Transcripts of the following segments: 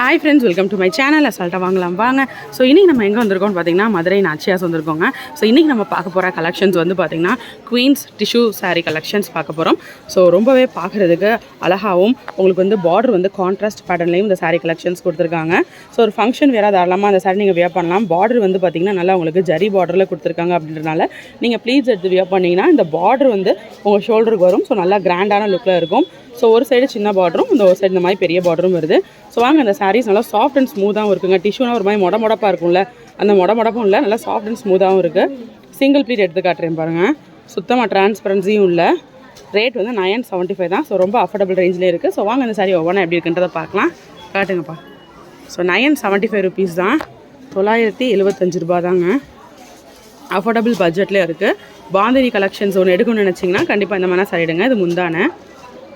Hi friends, welcome to my channel. அசால்ட்டாக வாங்கலாம் வாங்க. ஸோ இன்றைக்கி நம்ம எங்கே வந்திருக்கோம்னு பார்த்தீங்கன்னா மதுரை நாச்சியாஸ் வந்திருக்கோங்க. ஸோ இன்றைக்கி நம்ம பார்க்க போகிற கலெக்ஷன்ஸ் வந்து பார்த்திங்கன்னா குவீன்ஸ் டிஷ்யூ சாரீ கலெக்ஷன்ஸ் பார்க்க போகிறோம். ஸோ ரொம்பவே பார்க்குறதுக்கு அழகாகவும் உங்களுக்கு வந்து பார்டர் வந்து கான்ட்ராஸ்ட் பேட்டர்ன்லையும் இந்த சாரீ கலெக்ஷன்ஸ் கொடுத்துருக்காங்க. ஸோ ஒரு ஃபங்க்ஷன் வேறு தாராளமாக அந்த சாரீ நீங்கள் வியர் பண்ணலாம். பார்டர் வந்து பார்த்திங்கன்னா நல்லா உங்களுக்கு ஜரி பார்டரில் கொடுத்துருக்காங்க. அப்படின்றனால நீங்கள் ப்ளீட்ஸ் எடுத்து வியர் பண்ணிங்கன்னா இந்த பார்டர் வந்து உங்கள் ஷோல்டருக்கு வரும். ஸோ நல்லா கிராண்டான லுக்கில் இருக்கும். ஸோ ஒரு சைடு சின்ன பார்டரும் இந்த ஒரு சைடு இந்த மாதிரி பெரிய பார்டரும் வருது. ஸோ வாங்க, இந்த சாரீஸ் நல்லா சாஃப்ட் அண்ட் ஸ்மூத்தாகவும் இருக்குங்க. டிஷ்யூனா ஒரு மாதிரி மொடப்பாக இருக்கும்ல, அந்த மொடப்பும் இல்லை, நல்லா சாஃப்ட் அண்ட் ஸ்மூத்தாகவும் இருக்குது. சிங்கிள் ப்ளீட் எடுத்து காட்டுறேன் பாருங்கள். சுத்தமாக டிரான்ஸ்பரன்சியும் இல்லை. ரேட் வந்து 975 தான். ஸோ ரொம்ப அஃபோர்டபுள் ரேஞ்சிலே இருக்குது. ஸோ வாங்க இந்த சாரீ ஒவ்வொன்றா எப்படி இருக்குன்றதை பார்க்கலாம். காட்டுங்கப்பா. ஸோ 975 ருபீஸ் தான். 975 ரூபா தாங்க. அஃபோர்டபுள் பட்ஜெட்லேயே இருக்குது. பாந்தினி கலெக்ஷன்ஸ் ஒன்று எடுக்கணும்னு நினச்சிங்கன்னா கண்டிப்பாக இந்த மாதிரி சாரீ எடுங்க. இது முந்தான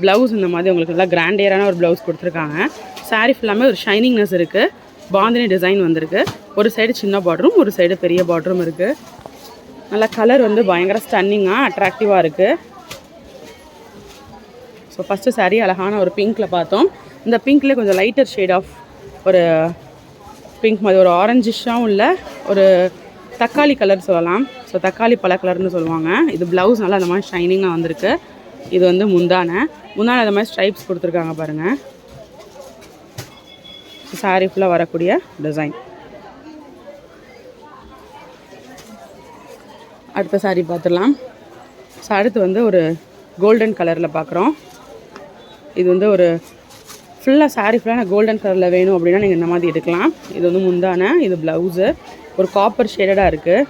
ப்ளவுஸ் இந்த மாதிரி உங்களுக்கு நல்லா கிராண்டியரான ஒரு ப்ளவுஸ் கொடுத்துருக்காங்க. சாரீ ஃபுல்லாமே ஒரு ஷைனிங்னஸ் இருக்குது. பாந்தினி டிசைன் வந்திருக்கு. ஒரு சைடு சின்ன பார்டரும் ஒரு சைடு பெரிய பார்டரும் இருக்குது. நல்லா கலர் வந்து பயங்கர ஸ்டன்னிங்காக அட்ராக்டிவாக இருக்குது. ஸோ ஃபஸ்ட்டு சாரீ அழகான ஒரு பிங்க்கில் பார்த்தோம். இந்த பிங்க்லேயே கொஞ்சம் லைட்டர் ஷேட் ஆஃப் ஒரு பிங்க் மாதிரி ஒரு ஆரஞ்சிஷாகவும் இல்லை, ஒரு தக்காளி கலர் சொல்லலாம். ஸோ தக்காளி பழ கலர்னு சொல்லுவாங்க. இது ப்ளவுஸ் நல்லா அந்த மாதிரி ஷைனிங்காக வந்திருக்கு. இது வந்து முந்தான அந்த மாதிரி ஸ்ட்ரைப்ஸ் கொடுத்துருக்காங்க பாருங்கள். சாரீ ஃபுல்லாக வரக்கூடிய டிசைன். அடுத்த சாரீ பார்த்துடலாம். ஸோ அடுத்து வந்து ஒரு கோல்டன் கலரில் பார்க்குறோம். இது வந்து ஒரு ஃபுல்லாக சாரீ ஃபுல்லாக கோல்டன் கலரில் வேணும் அப்படின்னா நீங்கள் இந்த மாதிரி எடுக்கலாம். இது வந்து முந்தான, இது ப்ளவுஸு ஒரு காப்பர் ஷேடடாக இருக்குது.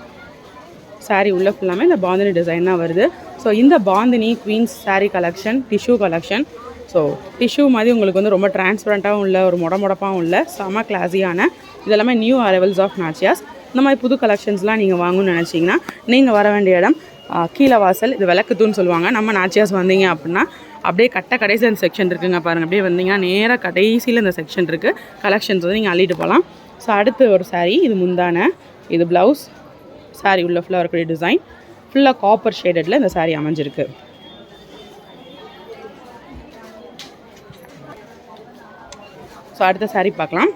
சாரீ உள்ளே ஃபுல்லாமே இந்த பாந்தினி டிசைன் தான் வருது. ஸோ இந்த bandhani queens sari collection tissue collection. So tissue மாதிரி உங்களுக்கு வந்து ரொம்ப டிரான்ஸ்பரண்ட்டாகவும் இல்லை, ஒரு மொடப்பாகவும் இல்லை, செம கிளாஸியான இதெல்லாமே நியூ அரைவல்ஸ் ஆஃப் நாச்சியாஸ். இந்த மாதிரி புது கலெக்ஷன்ஸ்லாம் நீங்கள் வாங்கணும்னு நினச்சிங்கன்னா நீங்கள் வர வேண்டிய இடம் கீழே வாசல். இது விளக்குத்தூன்னு சொல்லுவாங்க. நம்ம நாச்சியாஸ் வந்தீங்க அப்படின்னா அப்படியே கடைசியில் இந்த செக்ஷன் இருக்குங்க பாருங்கள். அப்படியே வந்தீங்கன்னா நேராக கடைசியில் இந்த செக்ஷன் இருக்குது. கலெக்ஷன்ஸ் வந்து நீங்கள் அள்ளிட்டு போகலாம். ஸோ அடுத்து ஒரு சாரீ. இது முந்தான, இது ப்ளவுஸ். சாரீ உள்ள ஃபுல்லாக இருக்கக்கூடிய டிசைன் ஃபுல்லாக காப்பர் ஷேடடில் இந்த சாரீ அமைஞ்சிருக்கு. ஸோ அடுத்த சாரீ பார்க்கலாம்.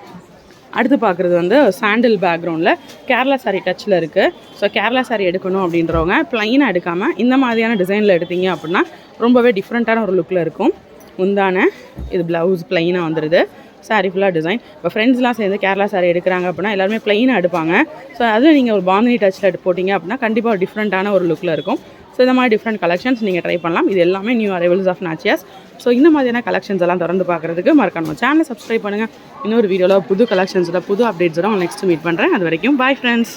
அடுத்து பார்க்குறது வந்து சாண்டில் பேக்ரவுண்டில் கேரளா சாரீ டச்சில் இருக்குது. ஸோ கேரளா சாரீ எடுக்கணும் அப்படின்றவங்க ப்ளைனாக எடுக்காமல் இந்த மாதிரியான டிசைனில் எடுத்தீங்க அப்படின்னா ரொம்பவே டிஃப்ரெண்ட்டான ஒரு லுக்கில் இருக்கும். முந்தான, இது ப்ளவுஸ் ப்ளைனாக வந்துடுது. சாரீ ஃபுல்லாக டிசைன். இப்போ ஃப்ரெண்ட்ஸ்லாம் சேர்ந்து கேரளா சாரீ எடுக்கிறாங்க அப்படின்னா எல்லாருமே ப்ளைனாக எடுப்பாங்க. ஸோ அதில் நீங்கள் ஒரு பாந்தினி டச்சில் போட்டிங்க அப்படின்னா கண்டிப்பாக ஒரு டிஃப்ரெண்ட்டான ஒரு லுக்கில் இருக்கும். ஸோ இந்த மாதிரி டிஃப்ரெண்ட் கலெக்ஷன்ஸ் நீங்கள் ட்ரை பண்ணலாம். இது எல்லாமே நியூ அரைவல்ஸ் ஆஃப் நாச்சியாஸ். ஸோ இந்த மாதிரியான கலெக்ஷன்ஸ் எல்லாம் தொடர்ந்து பார்க்குறதுக்கு மறக்காம சேனலை சப்ஸ்கிரைப் பண்ணுங்கள். இன்னொரு வீடியோவில் புது கலெக்ஷன்ஸில் புது அப்டேட்ஸோட நெக்ஸ்ட் மீட் பண்ணுறேன். அது வரைக்கும் பாய் ஃப்ரெண்ட்ஸ்.